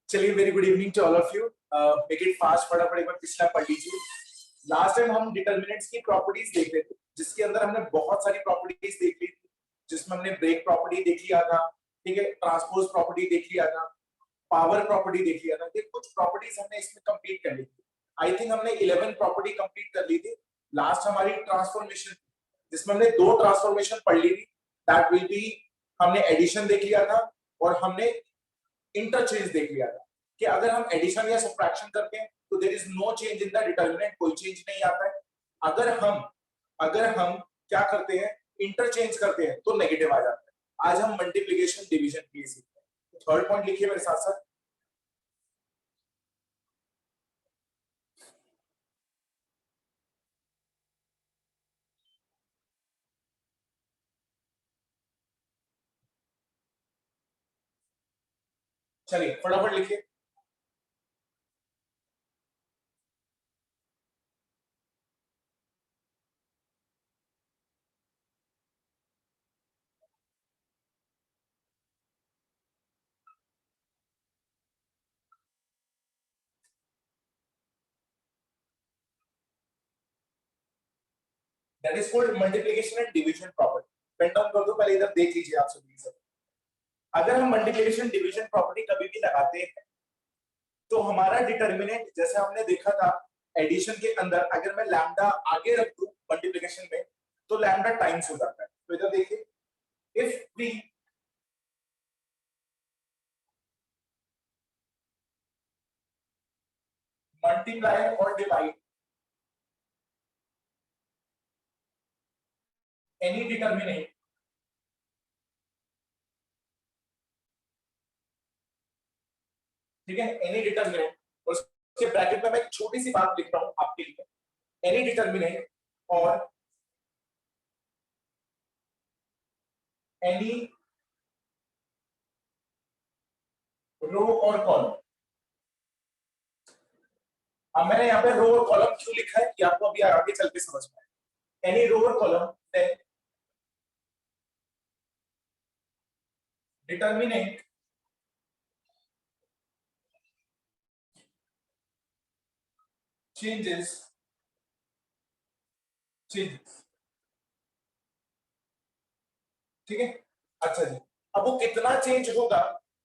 चलिए, very good evening to all of you. Make it fast, फटाफट एक बार पिछला पढ़ लीजिए। लास्ट टाइम हम डिटर्मिनेंट्स की प्रॉपर्टीज देख रहे थे, जिसके अंदर हमने बहुत सारी प्रॉपर्टीज देख ली थी, जिसमें हमने ब्रेक प्रॉपर्टी देख लिया था, ठीक है, ट्रांसपोज प्रॉपर्टी देख लिया था, पावर प्रॉपर्टी देख लिया था। ये कुछ प्रॉपर्टीज हमने इसमें कंप्लीट कर ली थी। आई थिंक हमने 11 प्रॉपर्टी कंप्लीट कर ली थी। लास्ट हमारी ट्रांसफॉर्मेशन, जिसमें हमने 2 ट्रांसफॉर्मेशन पढ़ ली थी। दैट विल बी, हमने एडिशन देख लिया था और हमने इंटरचेंज देख लिया था कि अगर हम एडिशन या सब्ट्रैक्शन करते हैं तो there is no change in the determinant, कोई चेंज नहीं आता है। अगर हम क्या करते हैं, इंटरचेंज करते हैं, तो नेगेटिव आ जाता है। आज हम मल्टीप्लिकेशन डिवीजन के लिए सीखते हैं। थर्ड पॉइंट लिखिए मेरे साथ साथ। चलिए फटाफट लिखिए। That is called multiplication and division property. Pen down कर दो, पहले इधर देख लीजिए आप सभी सब। अगर हम मल्टीप्लिकेशन डिवीजन प्रॉपर्टी कभी भी लगाते हैं तो हमारा डिटर्मिनेंट, जैसे हमने देखा था एडिशन के अंदर, अगर मैं लैम्डा आगे रख दूं मल्टीप्लिकेशन में तो लैम्डा टाइम्स हो जाता है। तो इधर देखिए, इफ वी मल्टीप्लाई और डिवाइड एनी डिटर्मिनेंट, ठीक है, एनी डिटर्मिनेंट, और उसके ब्रैकेट में मैं एक छोटी सी बात लिख रहा हूं आपके लिए। एनी डिटर्मिनेंट और एनी रो और कॉलम। अब मैंने यहाँ पे रो और कॉलम क्यों लिखा है कि आपको अभी आगे चल के समझ में आए। एनी रो और कॉलम डिटर्मिनेंट चेंजेस ठीक है। अच्छा जी, अब वो कितना चेंज होगा,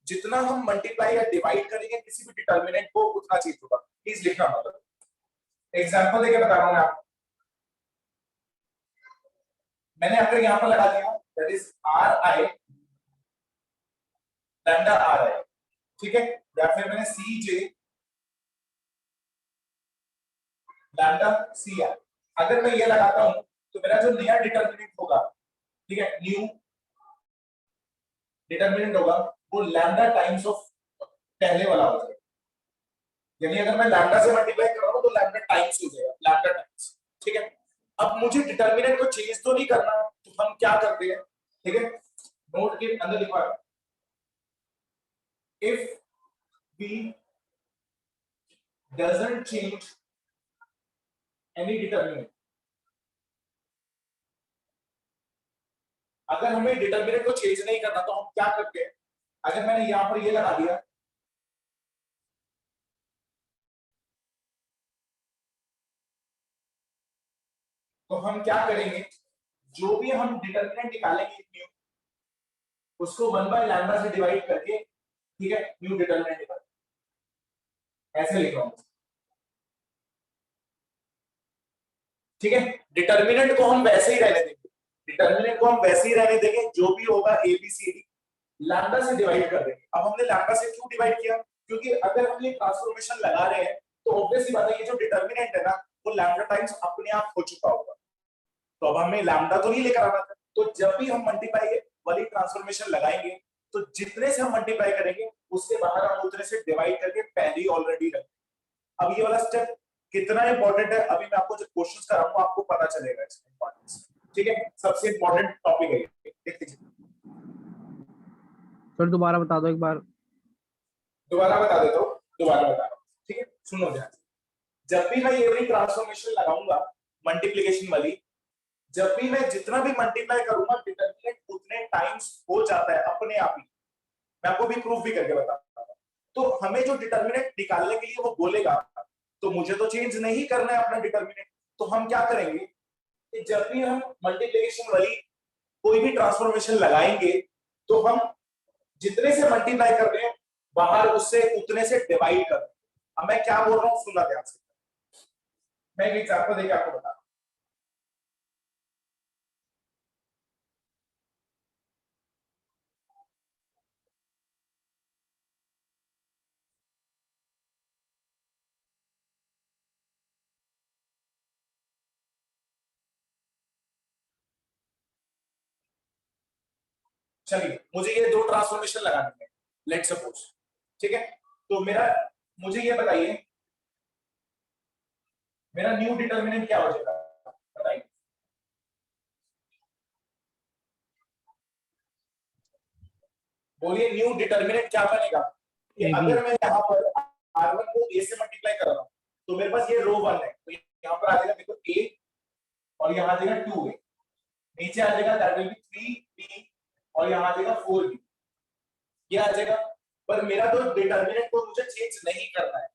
जितना हम मल्टीप्लाई या डिवाइड करेंगे किसी भी डिटर्मिनेंट को, उतना चेंज होगा। प्लीज लिखना। मतलब एग्जांपल देके बता रहा हूं मैं आपको। मैंने अगर यहां पर लगा दिया that is are I lambda are आई, ठीक है, या फिर मैंने सी जे लैम्डा सी आई। अगर मैं ये लगाता हूं तो मेरा जो नया डिटर्मिनेंट होगा, ठीक है, न्यू डिटर्मिनेंट होगा, वो लैम्डा टाइम्स ऑफ पहले वाला हो जाएगा। यानी अगर मैं लैम्डा से मल्टीप्लाई कर रहा हूं तो लैम्डा टाइम्स हो जाएगा, लैम्डा टाइम्स, ठीक है। अब मुझे डिटर्मिनेंट को चेंज तो नहीं करना, तो हम क्या करते हैं, ठीक है, नोट के अंदर लिखा है, if v doesn't change any determinant, अगर हमें डिटर्मिनेंट को चेंज नहीं करना तो हम क्या करते हैं। अगर मैंने यहां पर ये लगा दिया, तो हम क्या करेंगे, जो भी हम डिटर्मिनेंट निकालेंगे न्यू, उसको 1 बाय लैम्डा से डिवाइड करके, ठीक है, न्यू डिटर्मिनेंट निकालेंगे। ऐसे लिख रहा हूं, ठीक है। डिटर्मिनेंट को हम वैसे ही रहने देंगे, डिटर्मिनेंट को हम वैसे ही रहने देंगे, जो भी होगा A B C D lambda से डिवाइड कर देंगे। अब हमने लैम्डा से क्यों डिवाइड किया, क्योंकि अगर हम ये ट्रांसफॉर्मेशन लगा रहे हैं तो ऑब्वियस सी बात है, ये जो डिटर्मिनेंट है ना, वो लैम्डा टाइम्स अपने आप हो चुका होगा। तो अब हमें लैम्डा तो नहीं लेकर आना था। तो जब भी हम मल्टीप्लाई वाली ट्रांसफॉर्मेशन लगाएंगे तो जितने से हम मल्टीप्लाई करेंगे उसके बाहर हम उतने से डिवाइड करके पहले ही ऑलरेडी रख। अब ये वाला स्टेप कितना इंपॉर्टेंट है, अभी मैं आपको जब क्वेश्चंस कराऊंगा आपको पता चलेगा इसका इंपॉर्टेंस, ठीक है। सबसे इंपॉर्टेंट टॉपिक है ये, देख लीजिए। सर दोबारा बता दो एक बार। दोबारा बता देता हूँ, दोबारा बता रहा हूँ, ठीक है, सुनो ध्यान से। जब भी मैं ये वाली ट्रांसफॉर्मेशन लगाऊंगा मल्टीप्लिकेशन वाली, जब भी मैं जितना भी मल्टीप्लाई करूंगा डिटर्मिनेंट उतने टाइम्स हो जाता है अपने आप ही। मैं आपको भी प्रूफ भी करके बताऊंगा। तो हमें जो डिटर्मिनेंट निकालने के लिए वो बोलेगा, तो मुझे तो चेंज नहीं करना है अपना डिटर्मिनेंट, तो हम क्या करेंगे कि जब भी हम मल्टीप्लिकेशन वाली कोई भी ट्रांसफॉर्मेशन लगाएंगे तो हम जितने से मल्टीप्लाई कर रहे हैं बाहर उससे उतने से डिवाइड कर रहे हैं। अब मैं क्या बोल रहा हूं सुनना ध्यान से, मैं एक एग्जांपल देके आपको बता रहा हूं। चलिए मुझे ये दो ट्रांसफॉर्मेशन लगानी है, लेट सपोज, ठीक है। तो मेरा, मुझे ये बताइए मेरा न्यू डिटर्मिनेंट क्या हो जाएगा, बताइए। बोलिए न्यू डिटर्मिनेंट क्या बनेगा कि AB अगर मैं यहाँ पर R1 को A से मल्टीप्लाई कर रहा हूँ तो मेरे पास ये रो 1 है, तो यहाँ पर आ जाएगा देखो A और यहाँ आ जाएगा 2A, नीचे आ जाएगा दैट विल बी 3B और यहाँ आ जाएगा 4B, ये आ जाएगा। पर मेरा तो डिटर्मिनेंट को मुझे चेंज नहीं करना है,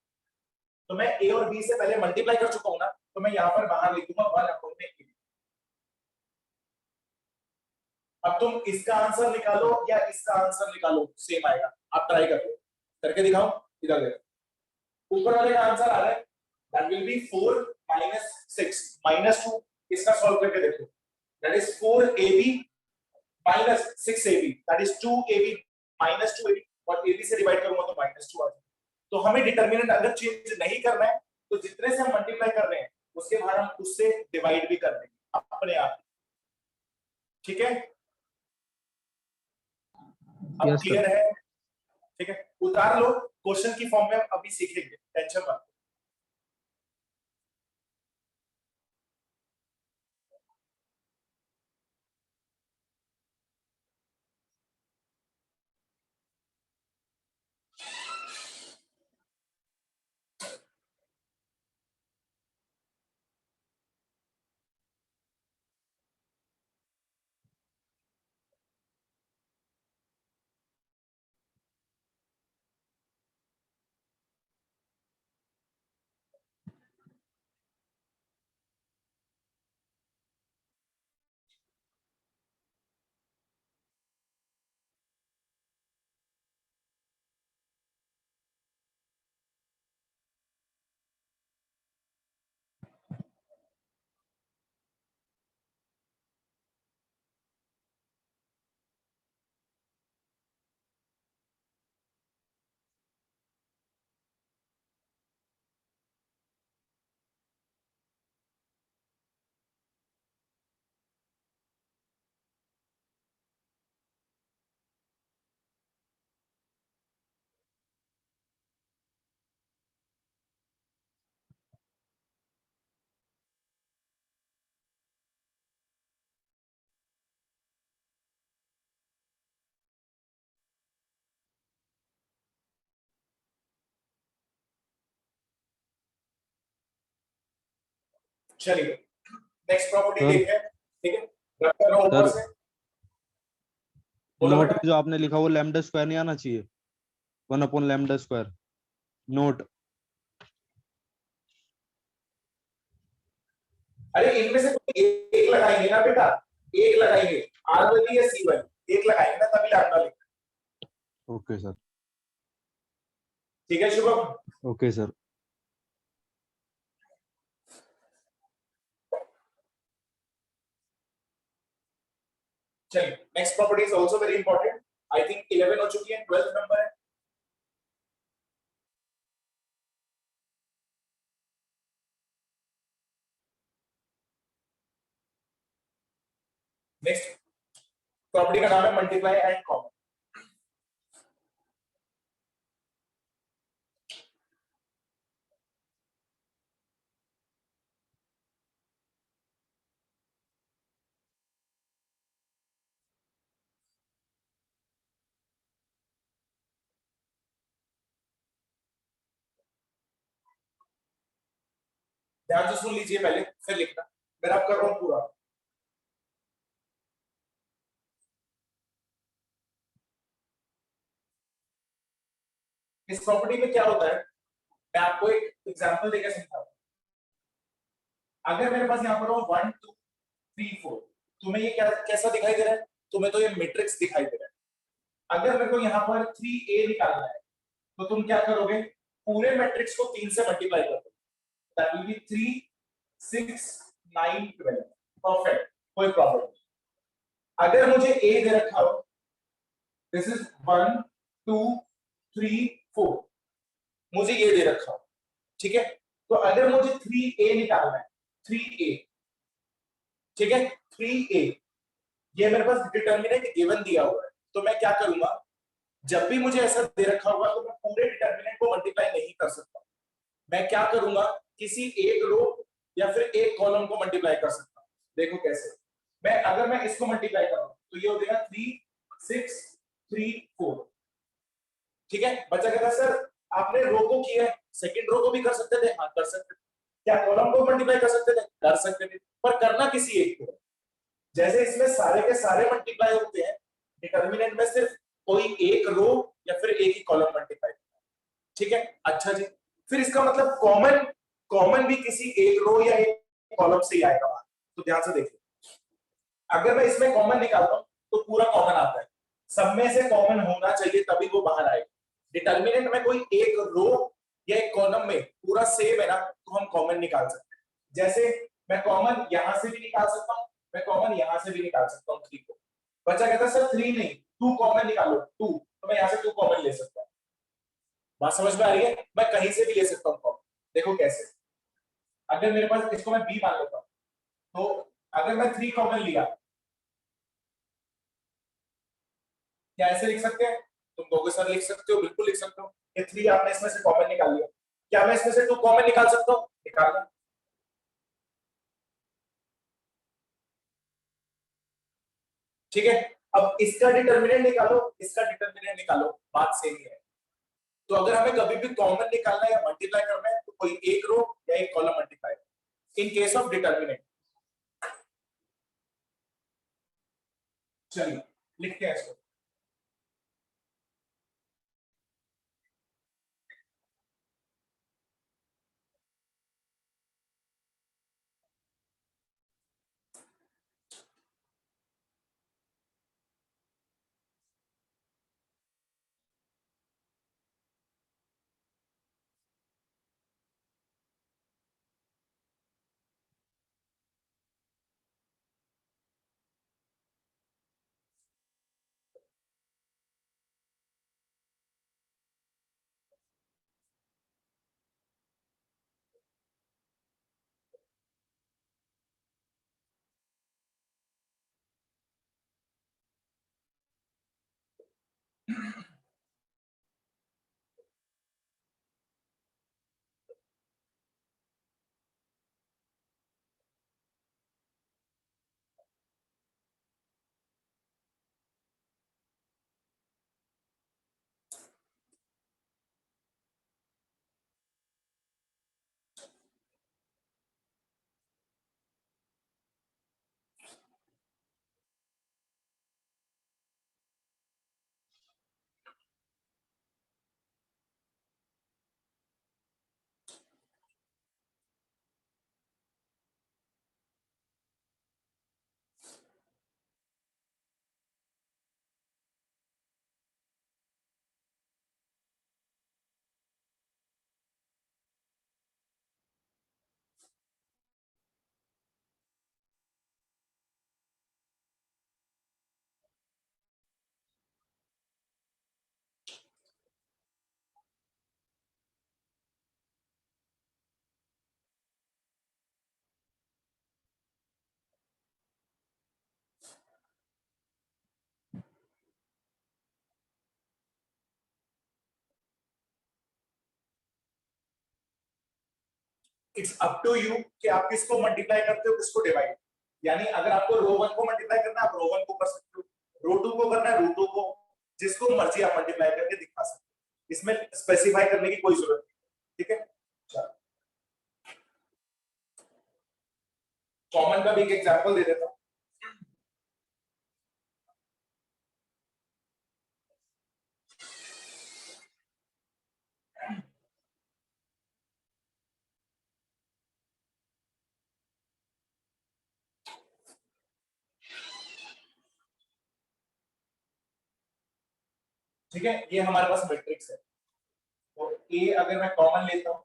तो मैं A और B से पहले मल्टीप्लाई कर चुका हूं ना, तो मैं यहाँ पर बाहर लिखूंगा 1/A। अब तुम इसका आंसर निकालो या इसका आंसर निकालो, सेम आएगा। आप ट्राई करो, करके दिखाओ, इधर देखो ऊपर वाले का आंसर आ रहा है दैट विल बी 4 - 6 -2, इसका सॉल्व करके देखो that is 4AB - 6AB that is 2AB - 2AB, और AB से डिवाइड करूंगा तो -2 आ जाएगा। तो हमें डिटरमिनेंट अगर चेंज नहीं करना है तो जितने से हम मल्टीप्लाई कर रहे हैं उसके बाद हम उससे डिवाइड भी कर देंगे अपने आप, ठीक है। अब यस सर। क्लियर है, ठीक है। उतार लो, क्वेश्चन की फॉर्म में हम अभी सीखेंगे, टेंशन मत। चलिए नेक्स्ट प्रॉपर्टी सर देखते हैं, ठीक है। रब कर रहा हूं ऊपर सर से, बोलो नोट बेटा। में जो आपने लिखा वो लैम्डा स्क्वायर नहीं आना चाहिए, 1/λ²। नोट। अरे इनमें से कोई एक लगाएंगे ना बेटा, एक लगाएंगे, R1 या C1, एक लगाएंगे ना तभी लैम्डा लिखना, ओके सर। ठीक है शुभम। Okay sir. चलिए next property is also very important, I think 11 हो चुकी है, 12th नंबर है। नेक्स्ट प्रॉपर्टी का नाम है मल्टीप्लाई एंड कॉमन। ध्यान से सुन लीजिए पहले फिर लिखना, मैं अब कर रहा हूं पूरा। इस प्रॉपर्टी में क्या होता है, मैं आपको एक एग्जांपल देकर समझाता हूं। अगर मेरे पास यहाँ पर हो 1 2 3 4, तुम्हें ये क्या कैसा दिखाई दे रहा है, तुम्हें तो ये मैट्रिक्स दिखाई दे रहा है। अगर मेरे को यहाँ पर 3a निकालना है तो तुम क्या करोगे, पूरे मैट्रिक्स को 3 से मल्टीप्लाई कर दो, दैट विल बी 3 6 9 12। परफेक्ट, कोई प्रॉब्लम नहीं। अगर मुझे a दे रखा हो, दिस इज 1 2 3 4, मुझे ये दे रखा हो, ठीक है। तो अगर मुझे 3a निकालना है, 3a, ठीक है, 3a, ये मेरे पास डिटर्मिनेंट गिवन दिया हुआ है, तो मैं क्या करूंगा, जब भी मुझे ऐसा दे रखा होगा तो मैं पूरे डिटर्मिनेंट को मल्टीप्लाई नहीं कर सकता, मैं क्या करूंगा, किसी एक रो या फिर एक कॉलम को मल्टीप्लाई कर सकता हूं। देखो कैसे, मैं अगर मैं इसको मल्टीप्लाई करूं तो ये हो जाएगा 3 6 3 4, ठीक है। बचा क्या था सर, आपने रो को किया है, सेकंड रो को भी कर सकते थे, हाँ कर सकते थे। क्या कॉलम को मल्टीप्लाई कर सकते थे, कर सकते थे, पर करना किसी एक को। जैसे इसमें सारे के सारे मल्टीप्लाई होते हैं, डिटर्मिनेंट में सिर्फ कोई एक रो या फिर एक ही कॉलम मल्टीप्लाई, ठीक है। अच्छा जी, फिर इसका मतलब कॉमन कॉमन भी किसी एक रो या एक कॉलम से ही आएगा। तो ध्यान से देखिए, अगर मैं इसमें कॉमन निकालता हूं तो पूरा कॉमन आता है, सब में से कॉमन होना चाहिए तभी वो बाहर आएगा। डिटर्मिनेंट में कोई एक रो या एक कॉलम में पूरा सेम है ना, तो हम कॉमन निकाल सकते हैं। जैसे मैं कॉमन यहां से भी निकाल सकता हूं, मैं कॉमन यहां से भी निकाल सकता हूं 3 को। बचा कहता सर 3 नहीं, 2 कॉमन निकालो, 2, तो मैं यहां से 2 कॉमन ले सकता हूं। बात समझ में आ रही है, मैं कहीं से भी ले सकता हूं कॉमन। देखो कैसे, अगर मेरे पास इसको मैं बी मान लेता हूं, तो अगर मैं 3 कॉमन लिया, क्या ऐसे लिख सकते हैं, तुम कहोगे सर लिख सकते हो, बिल्कुल लिख सकते हो। ये 3 आपने इसमें से कॉमन निकाल लिया, क्या मैं इसमें से 2 कॉमन निकाल सकता हूं, निकाल लो। ठीक है, अब इसका डिटर्मिनेंट निकालो, इसका डिटर्मिनेंट निकालो, बात सेम ही है। तो अगर हमें कभी भी कॉमन निकालना है या मल्टीप्लाई करना है तो कोई एक रो या एक column multiply, in case of determinant. चलिए लिखते हैं इसको। इट्स अप टू यू कि आप किसको मल्टीप्लाई करते हो, किसको डिवाइड। यानी अगर आपको रो 1 को मल्टीप्लाई करना है, आप रो 1 को कर सकते हो, रो 2 को करना है, रो 2 को, जिसको मर्जी आप मल्टीप्लाई करके दिखा सकते हो, इसमें स्पेसिफाई करने की कोई जरूरत नहीं। ठीक है, चलो कॉमन का भी एक एग्जांपल दे देता हूं। ठीक है, ये हमारे पास मैट्रिक्स है। तो ए अगर मैं कॉमन लेता हूं,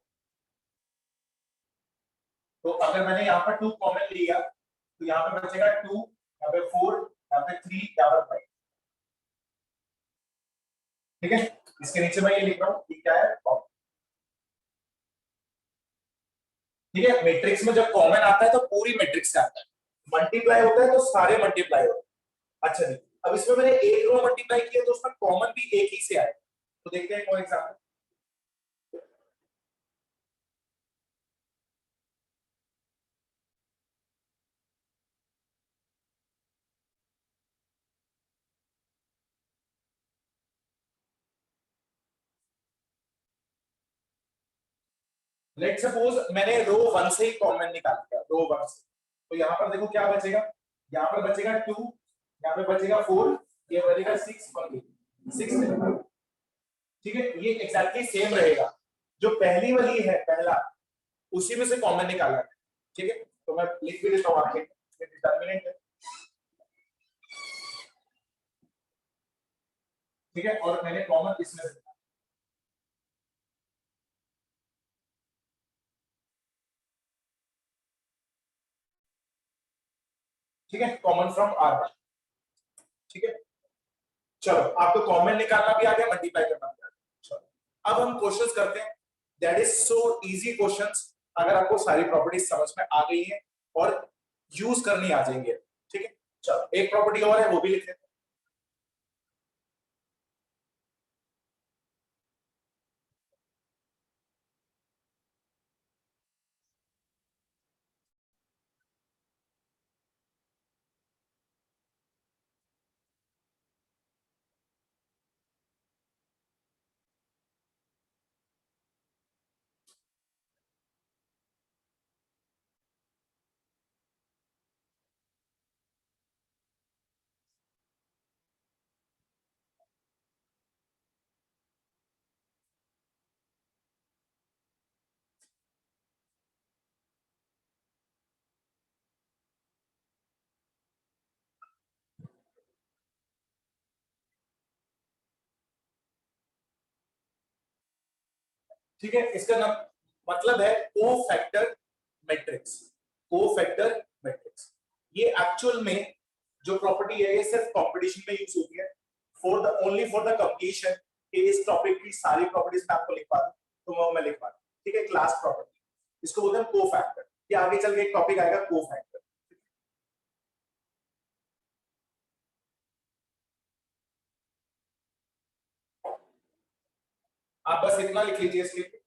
तो अगर मैंने यहाँ पर 2 कॉमन लिया तो यहाँ पे बचेगा 2, यहाँ पे 4, यहाँ पे 3, यहाँ पर 5। ठीक है, इसके नीचे मैं ये लिख रहा हूँ कि क्या है कॉमन। ठीक है, मैट्रिक्स में जब कॉमन आता है तो पूरी मैट्रिक्स से आता है, मल्टीप्लाई होता है तो सारे मल्टीप्लाई होते हैं। अच्छा जी, अब इसमें मैंने एक रो मल्टीप्लाई किया तो उसमें कॉमन भी एक ही से आए, तो देखते हैं फॉर एग्जांपल। लेट सपोज मैंने रो 1 से ही कॉमन निकाल दिया, रो 1 से, तो यहाँ पर देखो क्या बचेगा, यहाँ पर बचेगा 2, यहाँ पे बचेगा 4, ये बचेगा 6, 6। ठीक है, ये एग्जैक्टली सेम रहेगा, जो पहली वाली है पहला, उसी में से कॉमन निकालना है। ठीक है, तो मैं लिख भी देता हूँ आपके, डिटरमिनेंट है। ठीक है, और मैंने कॉमन इसमें से, ठीक है, कॉमन फ्रॉम R1। ठीक है, चलो आपको कॉमन निकालना भी आ गया, मल्टीप्लाई करना भी आ गया। चलो अब हम क्वेश्चंस करते हैं, that is so easy questions, अगर आपको सारी प्रॉपर्टीज समझ में आ गई है और यूज करनी आ जाएंगे। ठीक है, चलो एक प्रॉपर्टी और है, वो भी लिख लेते हैं। ठीक है, इसका नाम मतलब है को फैक्टर मैट्रिक्स, को फैक्टर मैट्रिक्स। ये एक्चुअल में जो प्रॉपर्टी है ये सिर्फ कंपटीशन में यूज होती है, for the only for the completion. इस टॉपिक की सारी प्रॉपर्टीज मैं आपको लिखवा दूं तो वो मैं लिखवा दूं। ठीक है, क्लास प्रॉपर्टी, इसको बोलते हैं को फैक्टर। ये आगे चल के एक टॉपिक आएगा को फैक्टर। आप बस इतना लिख लीजिए इसके लिए।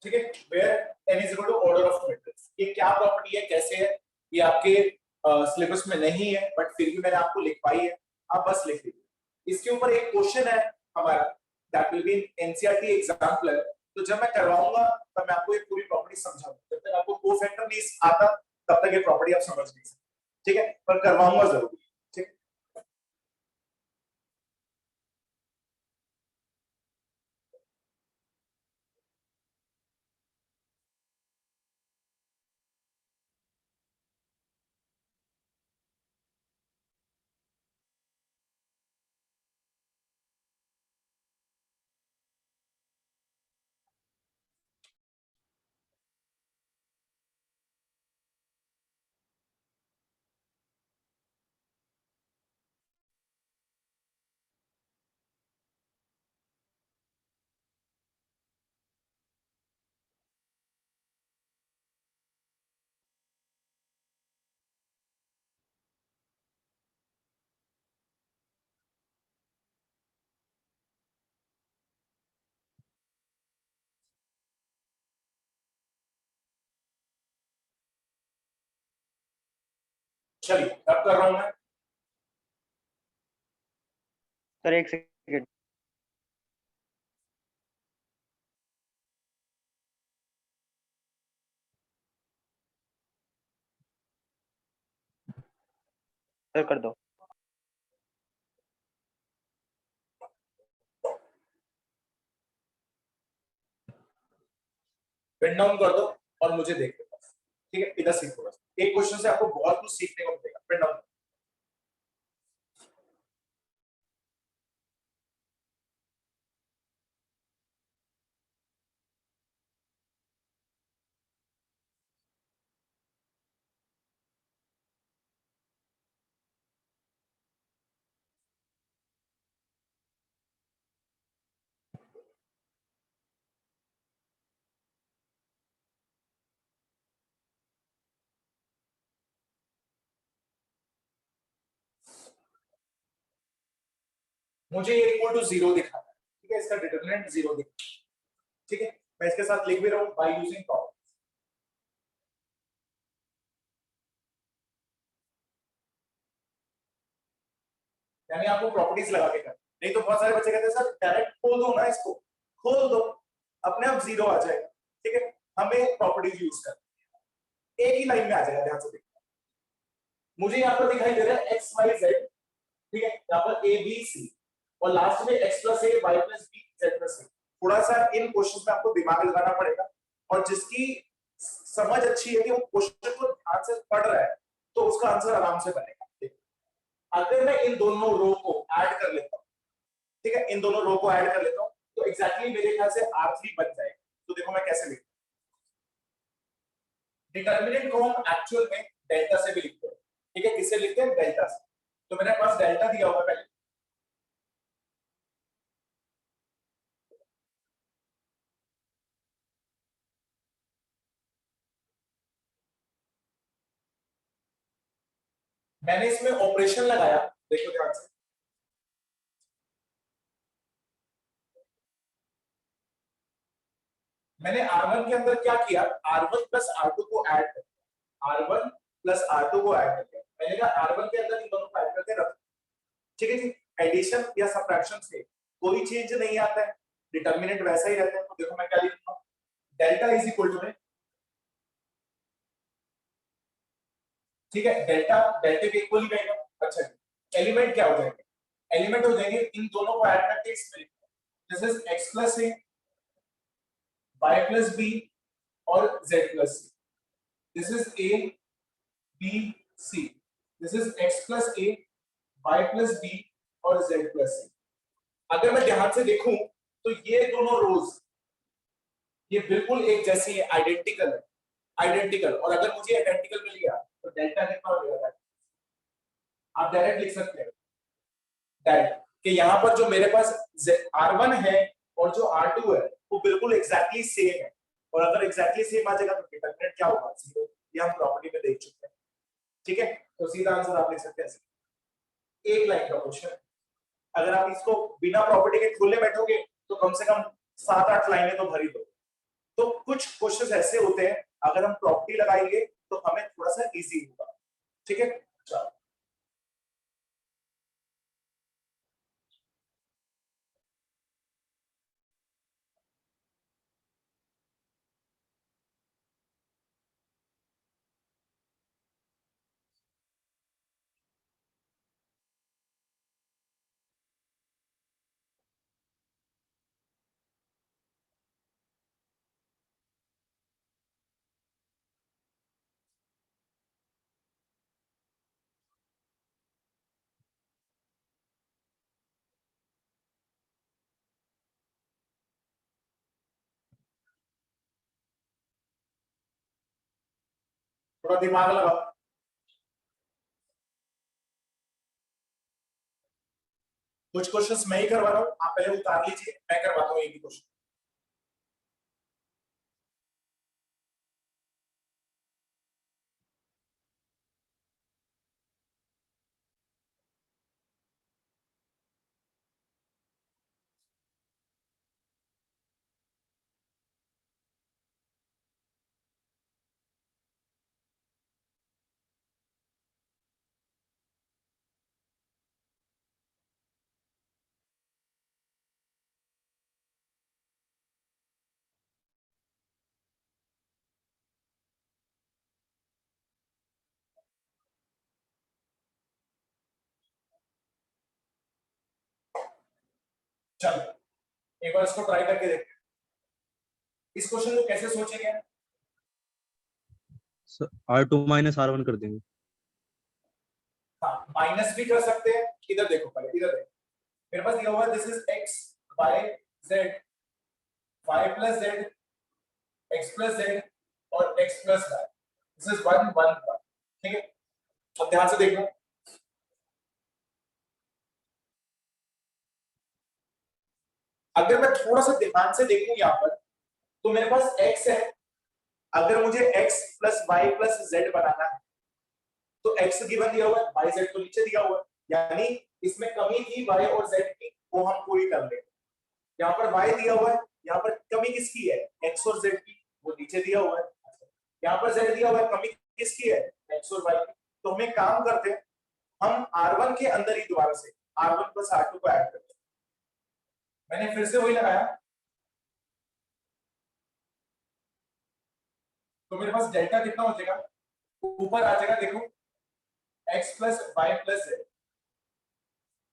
ठीक है, where n is equal to order of matrix. ये क्या प्रॉपर्टी है, कैसे है, ये आपके सिलेबस में नहीं है, बट फिर भी मैंने आपको लिखवाई है, आप बस लिख लीजिए। इसके ऊपर एक क्वेश्चन है हमारा, that will be NCERT exemplar. तो जब मैं करवाऊंगा तब मैं आपको ये पूरी प्रॉपर्टी समझाऊंगा, जब तक आपको कोफैक्टर नहीं आता तब तक ये प्रॉपर्टी आप समझ नहीं सकते। ठीक है, पर करवाऊंगा जरूर। ठीक, चलिए अब कर रहा हूं मैं। सर एक सेकंड। सर कर दो। पेन डाउन कर दो और मुझे देख लो, ठीक है? इधर सीखो बस, एक क्वेश्चन से आपको बहुत कुछ सीखने को मिलेगा। Pen down. मुझे ये इक्वल टू 0 दिखाना है, ठीक है? इसका डिटरमिनेंट 0 दिखाना है, ठीक है? मैं इसके साथ लिख भी रहा हूं बाय यूजिंग प्रॉपर्टी, यानी आपको प्रॉपर्टीज लगा के करना। नहीं तो बहुत सारे बच्चे कहते हैं सर डायरेक्ट खोल दो ना, इसको खोल दो अपने आप 0 आ जाएगा, ठीक है? हमें प्रॉपर्टीज यूज करनी है, एक ही लाइन में आ जाएगा। ध्यान से देखो, मुझे यहाँ पर दिखाई दे रहा है एक्स वाई जेड, ठीक है? यहाँ पर ए बी सी और लास्ट में X plus A Y plus B Z plus C. थोड़ा सा इन क्वेश्चंस में आपको दिमाग लगाना पड़ेगा, और जिसकी समझ अच्छी है कि वो क्वेश्चन को ध्यान से पढ़ रहा है तो उसका आंसर आराम से बनेगा। अगर मैं इन दोनों रो को ऐड कर लेता हूँ, ठीक है? इन दोनों रो को ऐड कर लेता हूँ तो एग्जैक्टली मेरे ख्याल से R3 बन जाएगा। तो देखो मैं कैसे लिखता हूँ, डिटर्मिनेंट को हम एक्चुअल में डेल्टा से भी लिखते हैं, ठीक है? किससे लिखते हैं? डेल्टा से। तो मेरे पास डेल्टा दिया हुआ पहले, मैंने इसमें ऑपरेशन लगाया, देखो ध्यान से। मैंने R1 के अंदर क्या किया, R1 प्लस R2 को ऐड कर दिया, R1 प्लस R2 को ऐड कर दिया। मैंने कहा R1 के अंदर इन दोनों को ऐड करके रख, ठीक है जी? एडिशन या सबट्रैक्शन से कोई चेंज नहीं आता है, डिटरमिनेंट वैसा ही रहता है। तो देखो मैं क्या लिखूंगा, डेल्टा इज इक्वल टू में, ठीक है? डेल्टा डेल्टा के इक्वल ही रहेगा। अच्छा जी, एलिमेंट क्या हो जाएंगे? एलिमेंट हो जाएंगे इन दोनों को ऐड करके इसमें, this is x plus A y plus B और z plus C. This is a b c, this is x plus A y plus B और z प्लस सी। अगर मैं ध्यान से देखूं तो ये दोनों रोज ये बिल्कुल एक जैसी है, आइडेंटिकल है, आइडेंटिकल। और अगर मुझे आइडेंटिकल मिल गया तो डेल्टा कितना हो जाएगा? आप डायरेक्ट लिख सकते हैं डायरेक्ट कि यहाँ पर जो मेरे पास R1 है और जो R2 है वो बिल्कुल एग्जैक्टली सेम है, और अगर एग्जैक्टली सेम आ जाएगा तो डिटरमिनेंट क्या होगा? 0। ये हम प्रॉपर्टी में देख चुके हैं, ठीक है? तो सीधा आंसर आप लिख सकते हैं, एक लाइन का क्वेश्चन। अगर आप इसको बिना प्रॉपर्टी के खोलने बैठोगे तो कम से कम 7-8 लाइनें तो भरी दो। तो कुछ क्वेश्चंस ऐसे होते हैं अगर हम प्रॉपर्टी लगाएंगे तो हमें थोड़ा सा इजी होगा, ठीक है? चलो थोड़ा दिमाग लगाओ, कुछ क्वेश्चंस मैं ही करवा रहा हूँ, आप पहले उतार लीजिए, मैं करवाता हूँ एक ही क्वेश्चन। चलो एक बार इसको ट्राई करके देखते हैं। इस क्वेश्चन को कैसे सोचेंगे? R2 माइनस R1 कर देंगे। हाँ, माइनस भी कर सकते हैं। इधर देखो, पहले इधर देखो, मेरे पास दिया हुआ है this is x y z, y plus z, x plus z और x plus y। This is 1 1 1। ठीक है, अब ध्यान से देखना, अगर मैं थोड़ा सा ध्यान से देखूं यहाँ पर, तो मेरे पास x है। अगर मुझे x plus y plus z बनाना है तो x गिवन दिया हुआ है, y z तो नीचे दिया हुआ है, यानी इसमें कमी थी y और z की, वो हम पूरी कर लेंगे। यहाँ पर y दिया हुआ है, यहाँ पर कमी किसकी है? x और z की, वो नीचे दिया हुआ है। यहाँ पर z दिया हुआ है, कमी किसकी है? x और y की। तो हम एक काम करते हैं, हम R1 के अंदर ही दोबारा से R1 प्लस R2 को ऐड करते हैं। मैंने फिर से वही लगाया, तो मेरे पास डेल्टा कितना हो जाएगा? ऊपर आ जाएगा, देखो x plus Y plus z।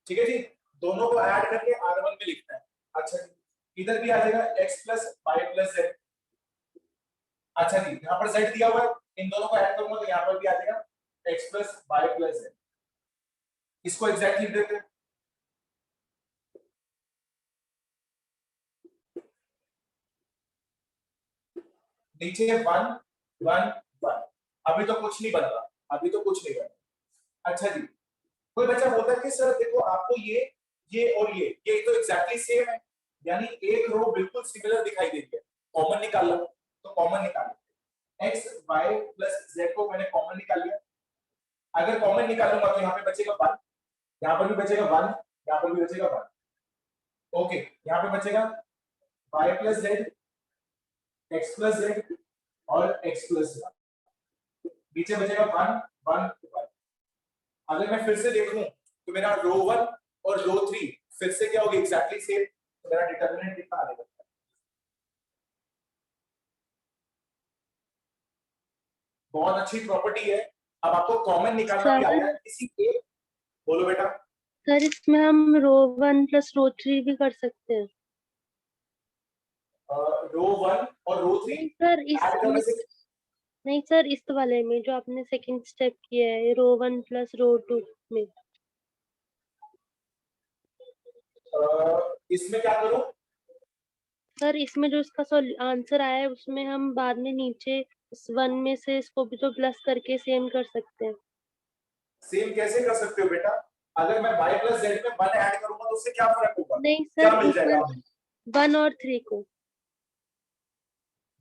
ठीक है जी, दोनों को ऐड करके R1 में लिखना है। अच्छा जी, इधर भी आ जाएगा x plus Y plus z। अच्छा जी, यहाँ पर z दिया हुआ है, इन दोनों को ऐड करूंगा तो यहाँ पर भी आ जाएगा x plus Y plus z। इसको एग्जैक्ट लिख देते हैं। नीचे 1 1 1। अभी तो कुछ नहीं बन रहा, अभी तो कुछ नहीं बन रहा। अच्छा जी, कोई बच्चा बोलता है कि सर देखो आपको ये और ये तो एग्जैक्टली सेम है, यानी एक रो बिल्कुल सिमिलर दिखाई दे रही है, कॉमन निकाल लो। तो कॉमन निकाल लो, x y प्लस z को मैंने कॉमन निकाल लिया। अगर कॉमन निकालूंगा तो यहाँ पे बचेगा 1, यहाँ पर भी बचेगा 1, यहाँ पर भी बचेगा 1। ओके, यहाँ पे बचेगा y plus z, x plus z और x प्लस y। नीचे बचेगा 1 1 1। अगर मैं फिर से देखूं तो मेरा रो 1 और रो 3 फिर से क्या होगी? Exactly same. तो मेरा डिटरमिनेंट कितना आएगा? बहुत अच्छी प्रॉपर्टी है। अब आपको कॉमन निकालना भी आ गया, किसी एक, बोलो बेटा। सर इसमें हम रो 1 प्लस रो 3 भी कर सकते हैं। रो 1 और रो 3 नहीं सर, ऐड करने से नहीं सर, इस वाले में जो आपने सेकंड स्टेप किया है, रो 1 प्लस रो 2 में। इसमें क्या करूं? सर इसमें जो इसका आंसर आया है उसमें हम बाद में नीचे इस 1 में से इसको भी तो प्लस करके सेम कर सकते हैं। सेम कैसे कर सकते हो बेटा? अगर मैं y प्लस z में 1 ऐड करूंगा तो उससे क्या फर्क होगा? नहीं क्या सर, मिल जाएगा? 1 और 3 को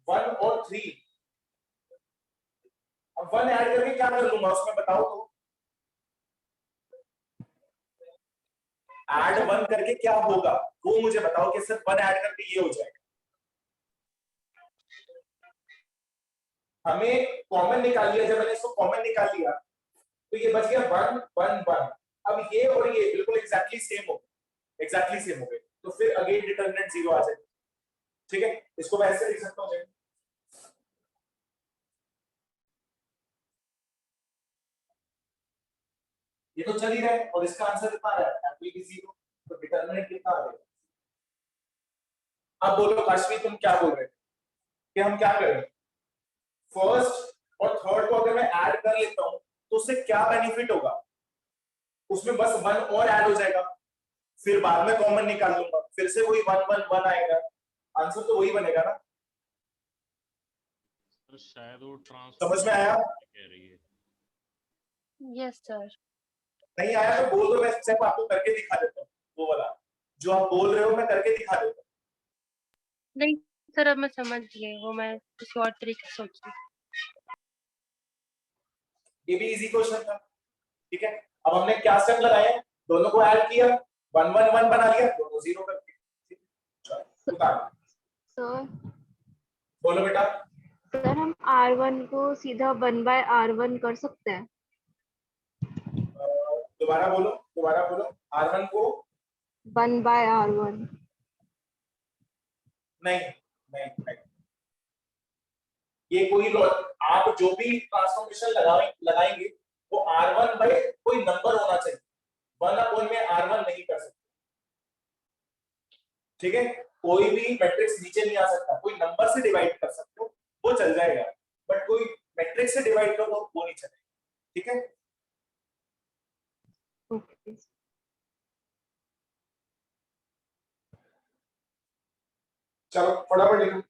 1 और 3। अब 1 ऐड करके क्या कर लूंगा उसमें, बताओ तो। ऐड 1 करके क्या होगा वो मुझे बताओ, कि सिर्फ 1 ऐड करके ये हो जाएगा। हमें कॉमन निकाल लिया, जब मैंने इसको कॉमन निकाल लिया तो ये बच गया 1 1 1। अब ये और ये बिल्कुल एग्जैक्टली सेम हो गए, एग्जैक्टली सेम हो गए, तो फिर अगेन डिटरमिनेंट 0 आ जाएगा। ठीक है, इसको मैं ऐसे लिख सकता हूं। ये तो चल ही रहा है और इसका आंसर कितना आ रहा है? एप्लीकी 0। तो डिटरमिनेंट कितना आ जाएगा? अब बोलो काशवी, तुम क्या बोल रहे थे कि हम क्या करें? फर्स्ट और थर्ड को अगर मैं ऐड कर लेता हूं तो उससे क्या बेनिफिट होगा? उसमें बस 1 और ऐड हो जाएगा, फिर बाद में कॉमन निकाल लूंगा, फिर से वही 1 1 1 आएगा, आंसर तो वही बनेगा ना। तो शायद वो समझ में आया? कह रही है। Yes sir. नहीं आया तो बोल दो, मैं स्टेप आपको करके दिखा देता हूँ, वो वाला जो आप बोल रहे हो मैं करके दिखा देता हूँ। नहीं सर, अब मैं समझ गई, वो मैं किसी और तरीके से सोची। ये भी इजी क्वेश्चन था। ठीक है, अब हमने क्या स्टेप लगाए? दोनों को ऐड किया, 1 1 1 बना लिया, दोनों 0 कर दिए। सर बोलो बेटा। सर हम R1 को सीधा 1/R1 कर सकते हैं? दोबारा बोलो, दोबारा बोलो। R1 को 1/R1। नहीं नहीं नहीं, ये कोई आप जो भी ट्रांसफॉर्मेशन लगाएंगे वो R1 बाय कोई नंबर होना चाहिए, 1 अपॉन में R1 नहीं कर सकते। ठीक है, कोई भी मैट्रिक्स नीचे नहीं आ सकता, कोई नंबर से डिवाइड कर सकते हो वो चल जाएगा, बट कोई मैट्रिक्स से डिवाइड करो वो नहीं चलेगा, ठीक है। ओके। चलो फटाफट लिखो।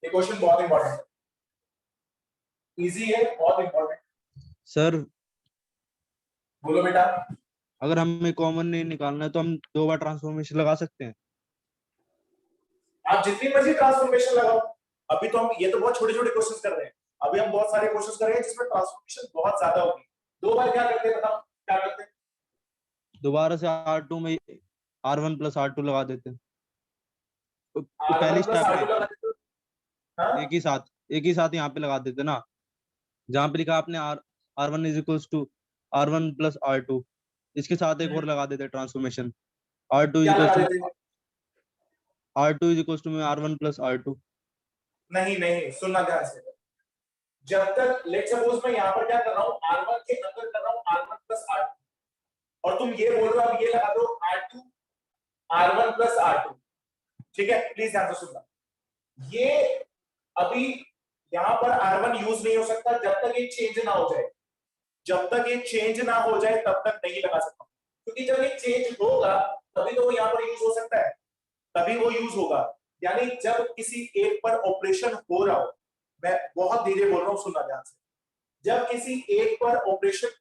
ये क्वेश्चन बहुत इंपॉर्टेंट है, इजी है, बहुत इंपॉर्टेंट। सर बोलो बेटा। अगर हमें कॉमन नहीं निकालना है तो हम 2 बार ट्रांसफॉर्मेशन लगा सकते हैं। आप जितनी मर्जी ट्रांसफॉर्मेशन लगाओ, अभी तो हम ये तो बहुत छोटे छोटे क्वेश्चन कर रहे हैं, अभी हम बहुत सारे क्वेश्चन कर रहे हैं जिसमें ट्रांसफॉर्मेशन बहुत ज्यादा होगी। 2 बार क्या करते हैं बताओ, क्या करते हैं? दोबारा से R2 में R1 प्लस R2 लगा देते हैं। तो पहली R1 प्लस स्टेप में R2 लगा देते हो, हाँ? एक ही साथ यहाँ पे लगा देते ना, जहाँ पे लिखा आपने R1 is equals to R1 plus R2, इसके साथ एक और लगा देते हैं ट्रांसफॉर्मेशन, R2 इज क्या इक्वल्स लगा टू देते हैं? R1 plus R2। नहीं नहीं, सुनना ध्यान से। जब तक लेट सपोज मैं यहाँ पर क्या कर रहा हूँ, R1 के अंदर कर रहा हूँ R1 प्लस R2, और तुम ये बोल रहे हो अब ये लगा दो R2 R1 प्लस R2, ठीक है, प्लीज ध्यान से सुनना। ये अभी यहाँ पर R1 यूज नहीं हो सकता जब तक ये चेंज ना हो जाए, जब तक ये चेंज ना हो जाए तब तक नहीं लगा सकता, क्योंकि जब ये चेंज होगा तभी तो वो यहाँ पर यूज हो सकता है, तभी वो यूज होगा। यानी जब किसी एक पर ऑपरेशन हो रहा हो, मैं बहुत धीरे बोल रहा हूँ, सुनना ध्यान से, जब किसी एक पर ऑपरेशन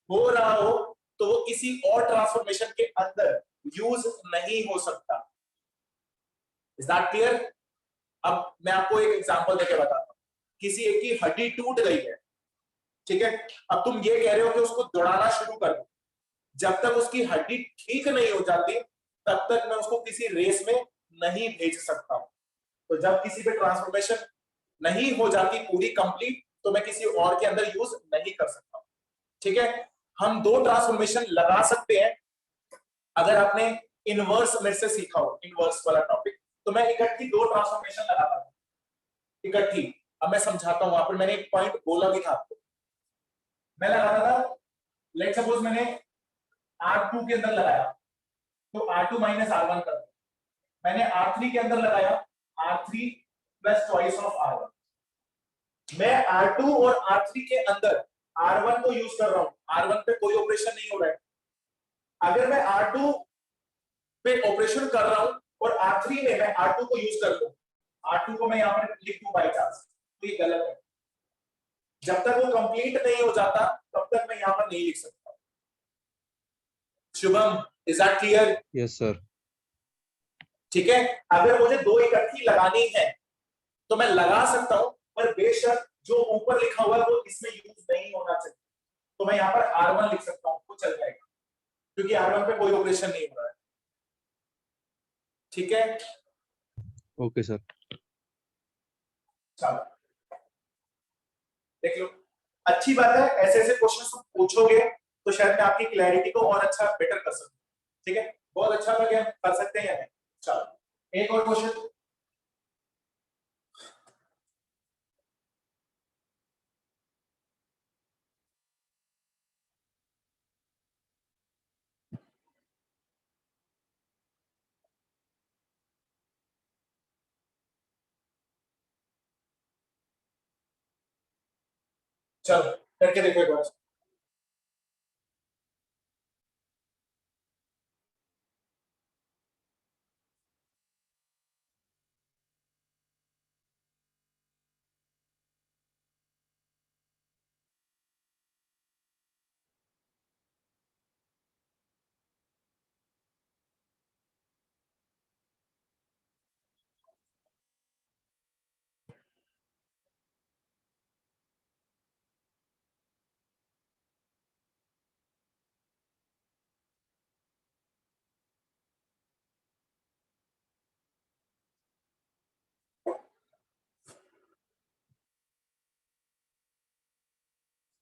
हो रहा हो तो वो किसी और ट्रांसफॉर्मेशन के अंदर यूज नहीं हो सकता। Is that clear? अब मैं आपको एक एग्जांपल देके बताता हूँ, किसी एक की हड्डी टूट गई है, ठीक है, अब तुम ये कह रहे हो कि उसको दौड़ाना शुरू कर दो, जब तक उसकी हड्डी ठीक नहीं हो जाती तब तक मैं उसको किसी रेस में नहीं भेज सकता हूं। तो जब किसी पे ट्रांसफॉर्मेशन नहीं हो जाती पूरी कंप्लीट तो मैं किसी और के अंदर यूज नहीं कर सकता हूं, ठीक है। हम 2 ट्रांसफॉर्मेशन लगा सकते हैं, अगर आपने इनवर्स मेरे से सीखा हो, इनवर्स वाला टॉपिक, तो मैं इकट्ठी 2 ट्रांसफॉर्मेशन लगाता हूं, इकट्ठी। अब मैं समझाता हूं, वहां पर मैंने एक पॉइंट बोला भी था आपको, मैं लगाता था, लेट सपोज मैंने R2 के अंदर लगाया तो R2 माइनस R1 कर, मैंने R3 के अंदर लगाया R3 plus choice of R1, मैं R2 और R3 के अंदर R1 को यूज कर रहा हूं, R1 पे कोई ऑपरेशन नहीं हो रहा है। अगर मैं R2 पे ऑपरेशन कर रहा हूं और R3 में मैं R2 को यूज कर लूं, R2 को मैं यहां पर लिख दूं बाय चांस, तो ये गलत है। जब तक वो कंप्लीट नहीं हो जाता तब तक मैं यहां पर नहीं लिख सकता। Shubham, is that clear? Yes sir. ठीक है, अगर मुझे 2 इकट्ठी लगानी है तो मैं लगा सकता हूं, पर बेशक जो ऊपर लिखा हुआ है वो इसमें यूज नहीं होना चाहिए, तो मैं यहां पर R1 लिख सकता हूं, वो चल जाएगा, क्योंकि R1 पे कोई ऑपरेशन नहीं हो रहा है, ठीक है। Okay sir. चलो देख लो, अच्छी बात है, ऐसे ऐसे क्वेश्चन तुम पूछोगे तो शायद मैं आपकी क्लैरिटी को और अच्छा बेटर कर सकूं, ठीक है, बहुत अच्छा लगे, कर सकते हैं या नहीं। चलो एक और क्वेश्चन, चलो करके देखो एक बार।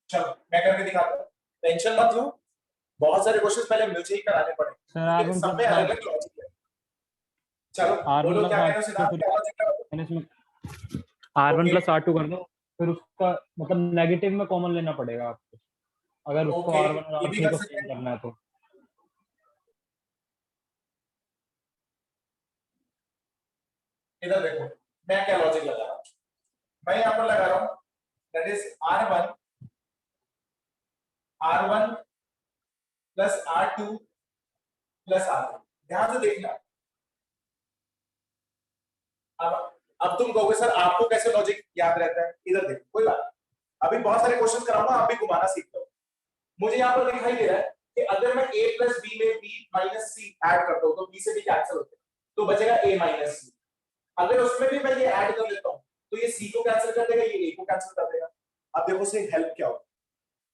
चलो मैं करके दिखाता हूँ, टेंशन मत लो, बहुत सारे क्वेश्चन पहले मुझे ही कराने पड़े सर आर क्योंकि वन सब में अलग अलग लॉजिक है। चलो R1 बोलो प्लस क्या कह R2 रहे हो सिद्धार्थ, क्या लॉजिक है? मैंने इसमें R1 प्लस R2 कर दो, फिर उसका मतलब नेगेटिव में कॉमन लेना पड़ेगा आपको, अगर उसको ओके, R1 और ये भी R3 कर को सकते सेम हैं। करना है तो। इधर देखो मैं क्या लॉजिक लगा रहा हूँ, मैं यहाँ पर लगा रहा हूँ that is R1 plus R2 plus R3। ध्यान से देखना, अब तुम कहोगे सर आपको कैसे लॉजिक याद रहता है, इधर देखो कोई बात नहीं। अभी बहुत सारे क्वेश्चन कराऊंगा, आप भी घुमाना सीख लो। मुझे यहाँ पर दिखाई दे रहा है कि अगर मैं a प्लस बी में b माइनस सी ऐड करता हूँ तो b से b कैंसिल होते हैं, तो बचेगा a माइनस सी। अगर उसमें भी मैं ये ऐड कर लेता हूँ तो ये c को कैंसिल कर देगा, ये a को कैंसिल कर देगा। अब देखो से हेल्प क्या होगा,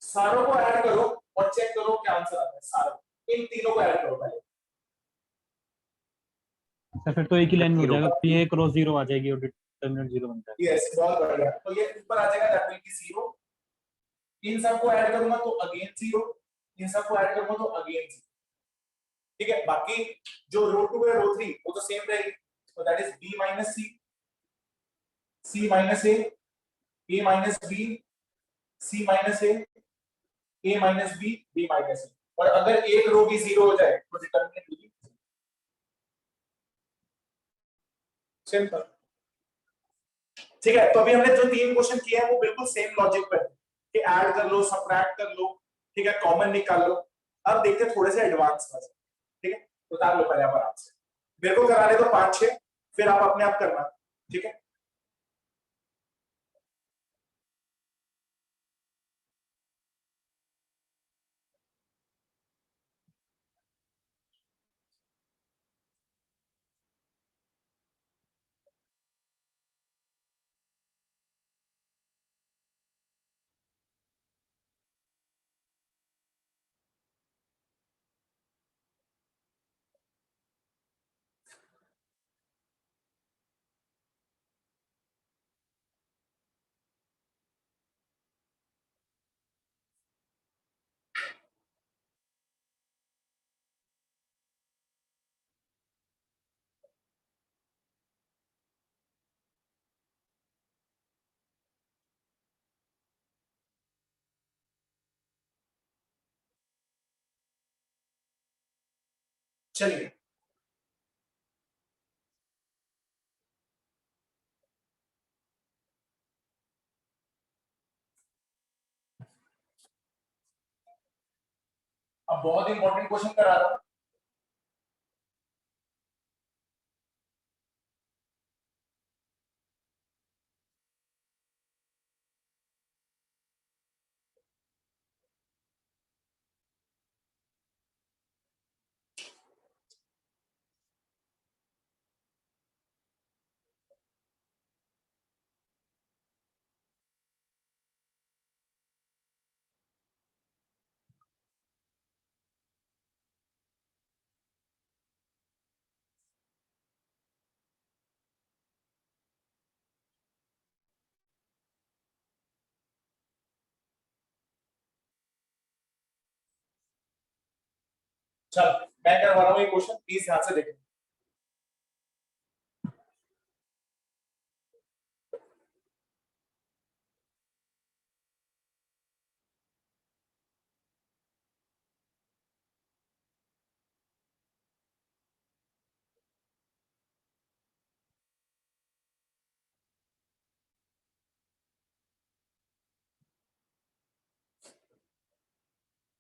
सारों को ऐड करो और चेक करो क्या आंसर आता है। सारों इन तीनों को ऐड करो पहले, सर फिर तो एक ही लाइन में हो तीनों जाएगा, का तो ये क्रॉस जीरो आ जाएगी और डिटरमिनेंट जीरो बन जाएगा। यस बहुत बढ़िया। तो ये ऊपर आ जाएगा दैट विल बी 0, इन सबको ऐड करूंगा तो अगेन 0, इन सबको ऐड करूंगा तो अगेन 0। ठीक है, बाकी जो रो 2 है रो 3 वो तो सेम रहेगी, तो that is b minus C, c minus a minus b, c minus a minus b, b minus a। और अगर एक रो भी 0 हो जाए तो डिटरमिनेंट भी सिंपल। ठीक है, तो अभी हमने जो 3 क्वेश्चन किए हैं वो बिल्कुल सेम लॉजिक पर है कि ऐड कर लो, सबट्रैक्ट कर लो, ठीक है, कॉमन निकाल लो। अब देखते हैं थोड़े से एडवांस में, ठीक है, उतार लो पहले आप आराम से, मेरे को कराने दो 5-6, फिर आप अपने आप करना, ठीक है। चलिए अब बहुत इंपॉर्टेंट क्वेश्चन करा रहा हूं, चलो मैं करवा रहा हूं ये क्वेश्चन, प्लीज ध्यान से देखो।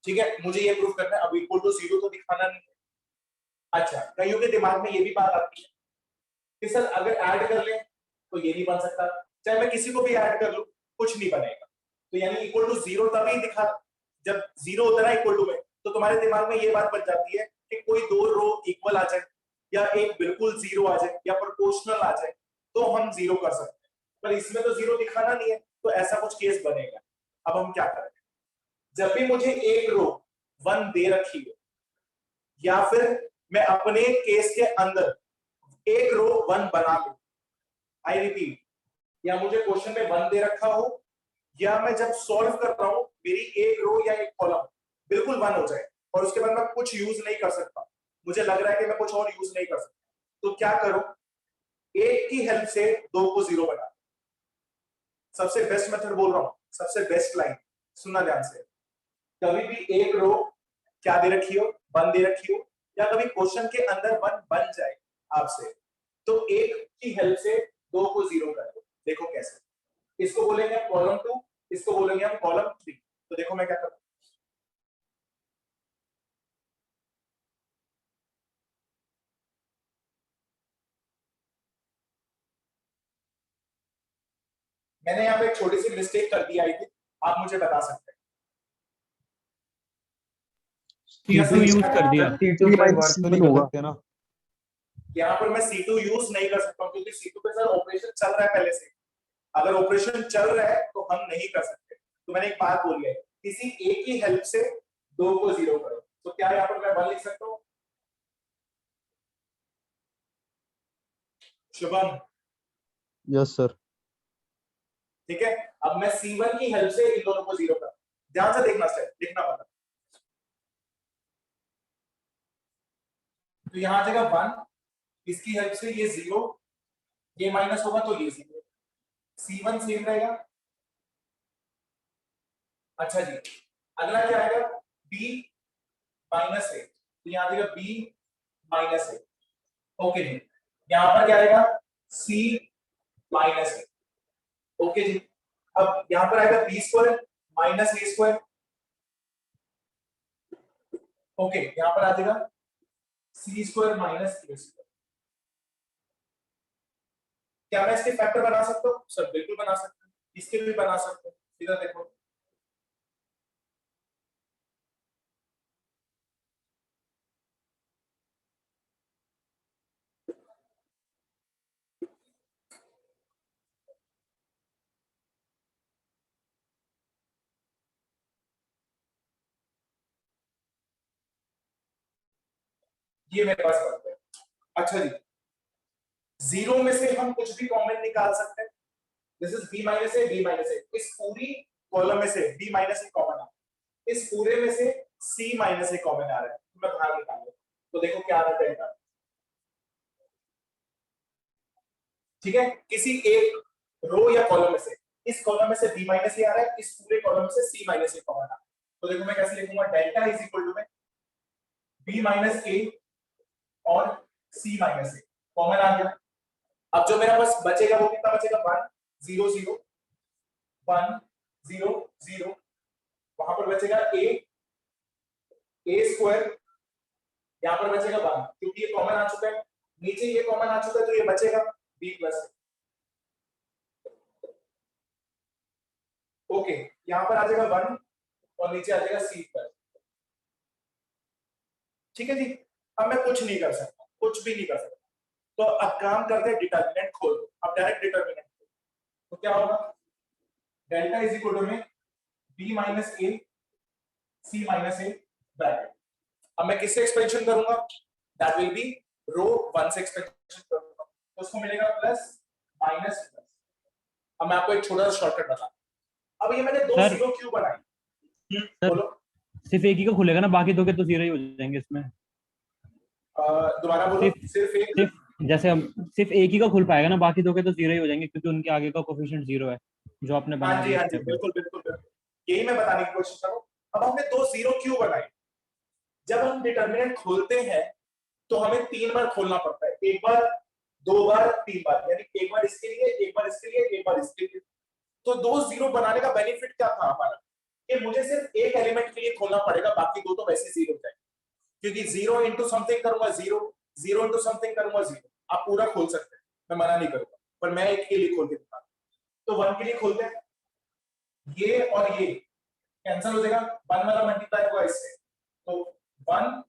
ठीक है, मुझे ये प्रूव करना है, अब इक्वल टू 0 तो दिखाना नहीं है। अच्छा, कईयों के दिमाग में ये भी बात आती है कि सर अगर ऐड कर ले तो ये नहीं बन सकता, चाहे मैं किसी को भी ऐड कर लूं कुछ नहीं बनेगा, तो यानी इक्वल टू 0 तभी दिखा जब 0 होता है इक्वल टू में, तो तुम्हारे दिमाग में ये बात बन जाती है कि कोई दो रो इक्वल आ जाए या एक बिल्कुल 0 आ जाए या प्रोपोर्शनल आ जाए तो हम 0 कर सकते हैं, पर इसमें तो 0 दिखाना नहीं है, तो ऐसा कुछ केस बनेगा। अब हम क्या करें, जब भी मुझे एक रो 1 दे रखी हो या फिर मैं अपने केस के अंदर एक रो 1 बना लूं, आई रिपीट, या मुझे क्वेश्चन में 1 दे रखा हो या मैं जब सॉल्व कर रहा हूं मेरी एक रो या एक कॉलम बिल्कुल 1 हो जाए और उसके बाद मैं कुछ यूज नहीं कर सकता, मुझे लग रहा है कि मैं कुछ और यूज नहीं कर सकता, तो क्या करो, एक की हेल्प से 2 को 0 बना। सबसे बेस्ट मेथड बोल रहा हूं, सबसे बेस्ट लाइन सुनना ध्यान से। कभी भी एक रो क्या दे रखी हो, 1 दे रखी हो, या कभी क्वेश्चन के अंदर 1 बन जाए आपसे, तो एक की हेल्प से 2 को 0 कर दो। देखो कैसे, इसको बोलेंगे हम कॉलम 2, इसको बोलेंगे हम कॉलम 3। तो देखो मैं क्या करता हूं, मैंने यहाँ पे एक छोटी सी मिस्टेक कर दी आई थी, आप मुझे बता सकते हैं। C2 यूज कर दिया। C2 पे वर्क तो नहीं कर सकते ना। यहाँ पर मैं C2 यूज नहीं कर सकता क्योंकि C2 पे सर ऑपरेशन चल रहा है पहले से। अगर ऑपरेशन चल रहा है तो हम नहीं कर सकते। तो मैंने एक बात बोली है, किसी एक ही हेल्प से 2 को 0 करो। तो क्या यहाँ पर मैं 1 लिख सकता हूँ? Shubham, yes sir. ठीक है। अब मैं C1 की हेल्प से इन दोनों को 0 कर, ध्यान से देखना स्टेप, लिखना पता। तो यहाँ आ जाएगा 1, इसकी हेल्प से ये 0, ये माइनस होगा तो ये 0, C1 सेम रहेगा। अच्छा जी, अगला क्या आएगा, B माइनस ए, तो यहाँ आएगा B माइनस ए। ओके जी, यहाँ पर क्या आएगा, C माइनस ए। ओके जी, अब यहाँ पर आएगा बी स्क्वायर माइनस ए स्क्वायर। ओके, यहाँ पर आ जाएगा सी स्क्वायर माइनस ए स्क्वायर। क्या मैं इसके फैक्टर बना सकता हूँ? सर बिल्कुल बना सकते हैं, इसके भी बना सकते हैं। इधर देखो, ये मेरे पास बात है। अच्छा जी, 0 में से हम कुछ भी कॉमन निकाल सकते हैं। This is b minus A, b minus A. इस पूरी कॉलम में से b माइनस ए कॉमन आ, इस पूरे में से c माइनस ए कॉमन आ रहा है, तो मैं बाहर निकाल लूं। तो देखो क्या आ रहा है, ठीक है। किसी एक रो या कॉलम में से, इस कॉलम में से b माइनस ए आ रहा है, इस पूरे कॉलम में से c माइनस ए कॉमन आ रहा है। तो देखो मैं कैसे लिखूंगा, डेल्टा इज इक्वल टू में b माइनस ए और c माइनस ए कॉमन आ गया। अब जो मेरा पास बचेगा वो कितना बचेगा, 1 0 0 1 0 0, वहां पर बचेगा a स्क्वायर, यहाँ पर बचेगा 1 क्योंकि ये कॉमन आ चुका है, नीचे ये कॉमन आ चुका है तो ये बचेगा b प्लस। ओके, यहाँ पर आ जाएगा 1 और नीचे आ जाएगा c प्लस। ठीक है जी, अब मैं कुछ नहीं कर सकता, कुछ भी नहीं कर सकता। तो अब काम करते हैं, डिटर्मिनेंट खोल दो। अब डायरेक्ट डिटर्मिनेंट, तो क्या होगा, डेल्टा इज इक्वल टू में b minus A c minus A bracket. अब मैं किससे एक्सपेंशन करूंगा, दैट विल बी रो 1 से एक्सपेंशन करूंगा, तो उसको मिलेगा प्लस माइनस प्लस। अब मैं आपको एक छोटा सा शॉर्टकट बता, अब ये मैंने दो सर, जीरो क्यों बनाई, बोलो। सिर्फ एक ही का खुलेगा ना, बाकी दो के तो जीरो ही हो जाएंगे इसमें। दोबारा बोलो, सिर्फ एक, जैसे हम सिर्फ एक ही का खुल पाएगा ना, बाकी दो के तो जीरो ही हो जाएंगे क्योंकि उनके आगे का कोफिशिएंट जीरो है जो आपने बना दिया। हाँ जी, बिल्कुल बिल्कुल बिल्कुल, यही मैं बताने की कोशिश कर रहा हूँ। अब हमने दो जीरो क्यों बनाए, जब हम डिटर्मिनेंट खोलते हैं तो हमें 3 बार खोलना पड़ता है, एक बार, 2 बार, 3 बार, यानी एक बार इसके लिए, एक बार इसके लिए, एक बार इसके लिए। तो दो जीरो बनाने का बेनिफिट क्या था हमारा, कि मुझे सिर्फ एक एलिमेंट के लिए खोलना पड़ेगा, बाकी दो तो वैसे जीरो जाएंगे, क्योंकि 0 इंटू समथिंग करूंगा 0, 0 इंटू समथिंग करूंगा 0। आप पूरा खोल सकते हैं, मैं मना नहीं करूंगा, पर मैं एक के लिए खोल के दिखा। तो 1 के लिए खोलते हैं, ये और ये कैंसिल हो जाएगा, 1 वाला मल्टीप्लाई होगा इससे, तो 1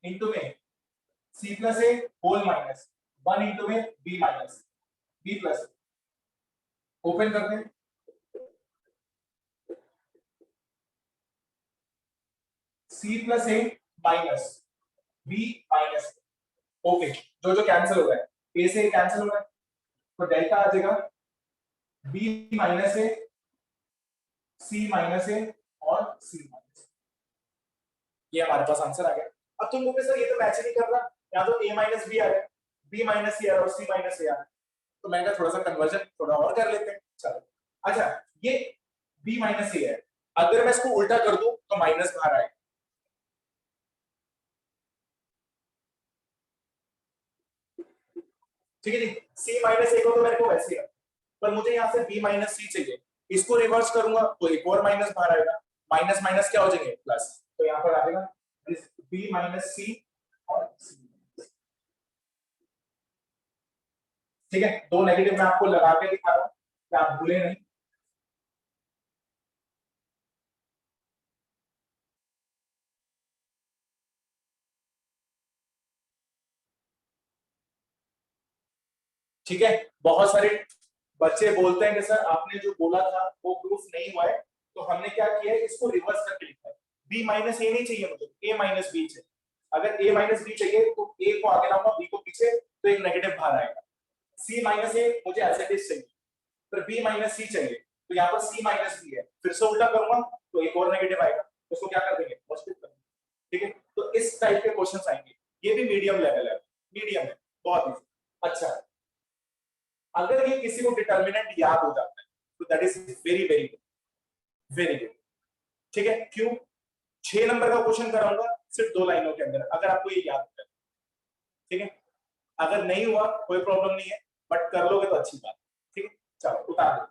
इंटू में c प्लस ए होल माइनस 1 इंटू में b minus b plus. Open करते हैं, c प्लस ए माइनस b माइनस। ओके, जो जो कैंसिल हो रहा है, a से कैंसिल हो रहा है, तो डेल्टा आ जाएगा b माइनस ए, c माइनस ए और C माइनस, ये हमारे पास आंसर आ गया। अब तुम बोलोगे सर ये तो मैच ही नहीं कर रहा, यहाँ तो A माइनस B आ रहा है, B माइनस C आ रहा है और C माइनस A आ रहा है, तो मैंने कहा थोड़ा सा कन्वर्जन थोड़ा और कर लेते हैं। चलो अच्छा, ये B माइनस A है, अगर मैं इसको उल्टा कर दूं तो माइनस बाहर आएगा, ठीक है जी। C माइनस A को तो मेरे को वैसे ही है, पर मुझे यहाँ से B माइनस C चाहिए, इसको रिवर्स करूंगा तो एक और माइनस बाहर आएगा, माइनस माइनस क्या हो जाएंगे प्लस, तो यहाँ पर आ जाएगा B माइनस C और C। ठीक है, दो नेगेटिव मैं आपको लगा के दिखा रहा हूं कि आप भूले नहीं। ठीक है, बहुत सारे बच्चे बोलते हैं कि सर आपने जो बोला था वो प्रूफ नहीं हुआ है, तो हमने क्या किया है, इसको रिवर्स करके लिखा है। B माइनस ए नहीं चाहिए मुझे, A माइनस बी चाहिए। अगर A माइनस बी चाहिए तो A को आगे लाऊंगा, B को पीछे, तो एक नेगेटिव बाहर आएगा। C माइनस ए मुझे एज इट इज चाहिए, फिर B माइनस C चाहिए, तो यहाँ पर C माइनस बी है, फिर से उल्टा करूंगा तो एक और नेगेटिव आएगा, उसको क्या कर देंगे, पॉजिटिव कर देंगे। ठीक है, तो इस टाइप के क्वेश्चंस आएंगे, ये भी मीडियम लेवल है, मीडियम है, बहुत इजी। अच्छा, अगर ये किसी को डिटर्मिनेंट याद हो जाता है तो that is very very good, very good. ठीक है, क्यों? 6 नंबर का क्वेश्चन कराऊंगा सिर्फ 2 लाइनों के अंदर, अगर आपको ये याद हो जाए। ठीक है, अगर नहीं हुआ कोई प्रॉब्लम नहीं है, बट कर लोगे तो अच्छी बात। ठीक है, चलो उतार दो।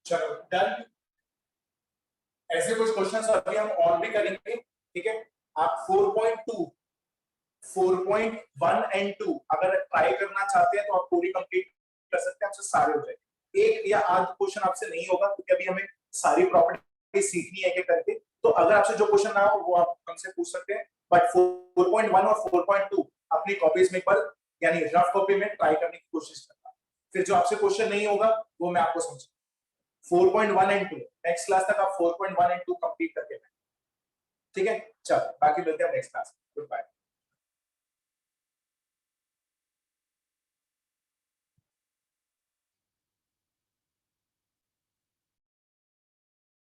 चलो डन। ऐसे कुछ क्वेश्चंस अभी हम और भी करेंगे। ठीक है, आप 4.2 4.1 एंड 2 अगर ट्राई करना चाहते हैं तो आप पूरी कंप्लीट कर सकते हैं, आपसे सारे हो जाएंगे। एक या आध क्वेश्चन आपसे नहीं होगा क्योंकि अभी हमें सारी प्रॉपर्टी सीखनी है कि करके, तो अगर आपसे जो क्वेश्चन ना हो वो आप हमसे पूछ सकते हैं, बट 4.1 और 4.2 अपनी कॉपीज में पर यानी रफ कॉपी में ट्राई करने की कोशिश करना। फिर जो आपसे क्वेश्चन नहीं होगा वो मैं आपको समझा 4.1 एंड 2 नेक्स्ट क्लास तक आप 4.1 एंड 2 कंप्लीट करके ठीक है। चल बाकी मिलते हैं नेक्स्ट क्लास। Good bye.